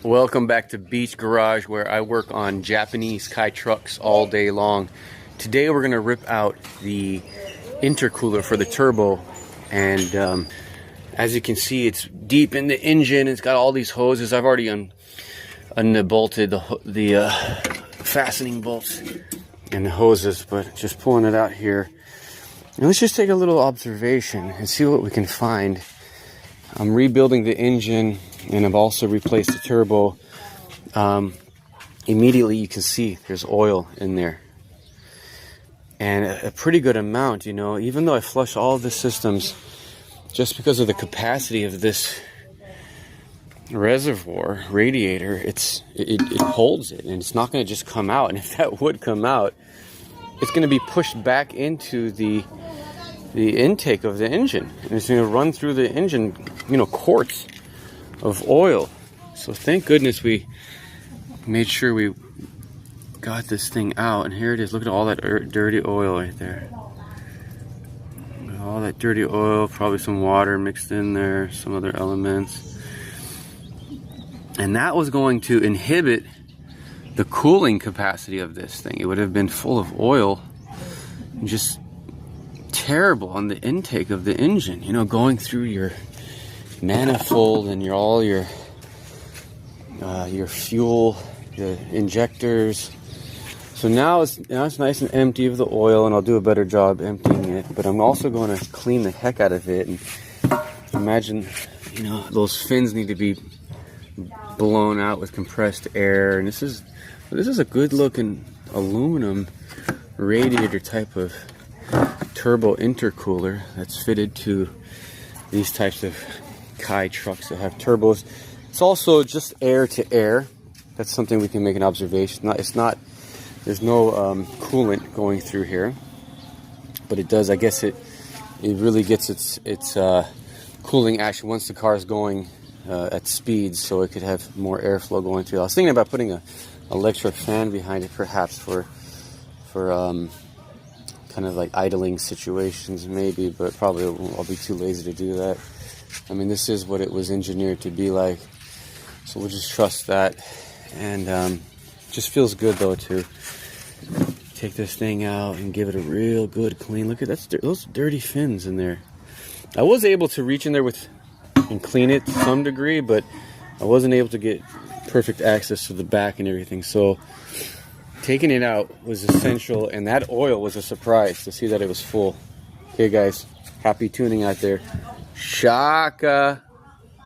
Welcome back to Beach Garage, where I work on Japanese Kai trucks all day long. Today we're going to rip out the intercooler for the turbo, and as you can see, it's deep in the engine. It's got all these hoses. I've already unbolted the fastening bolts and the hoses, but just pulling it out here. And let's just take a little observation and see what we can find. I'm rebuilding the engine, and I've also replaced the turbo. Immediately you can see there's oil in there, and a pretty good amount, you know. Even though I flush all of the systems, just because of the capacity of this reservoir radiator, it holds it, and it's not going to just come out. And if that would come out, it's going to be pushed back into the intake of the engine, and it's going to run through the engine, you know, quarts of oil. So thank goodness we made sure we got this thing out. And here it is. Look at all that dirty oil right there. All that dirty oil, probably some water mixed in there, some other elements, and that was going to inhibit the cooling capacity of this thing. It would have been full of oil and just terrible on the intake of the engine, you know, going through your manifold and all your fuel, the injectors. So now it's nice and empty of the oil, and I'll do a better job emptying it. But I'm also going to clean the heck out of it. And imagine, you know, those fins need to be blown out with compressed air. And this is a good looking aluminum radiator type of turbo intercooler that's fitted to these types of Kai trucks that have turbos. It's also just air to air. That's something we can make an observation. There's no coolant going through here, but it does. I guess it really gets its cooling action once the car is going at speeds, so it could have more airflow going through. I was thinking about putting an electric fan behind it, perhaps for kind of like idling situations, maybe, but probably I'll be too lazy to do that. I mean, this is what it was engineered to be like, so we'll just trust that. And just feels good though to take this thing out and give it a real good clean. Look at those dirty fins in there. I was able to reach in there and clean it to some degree, but I wasn't able to get perfect access to the back and everything. So taking it out was essential, and that oil was a surprise to see that it was full. Okay guys, happy tuning out there. Shaka.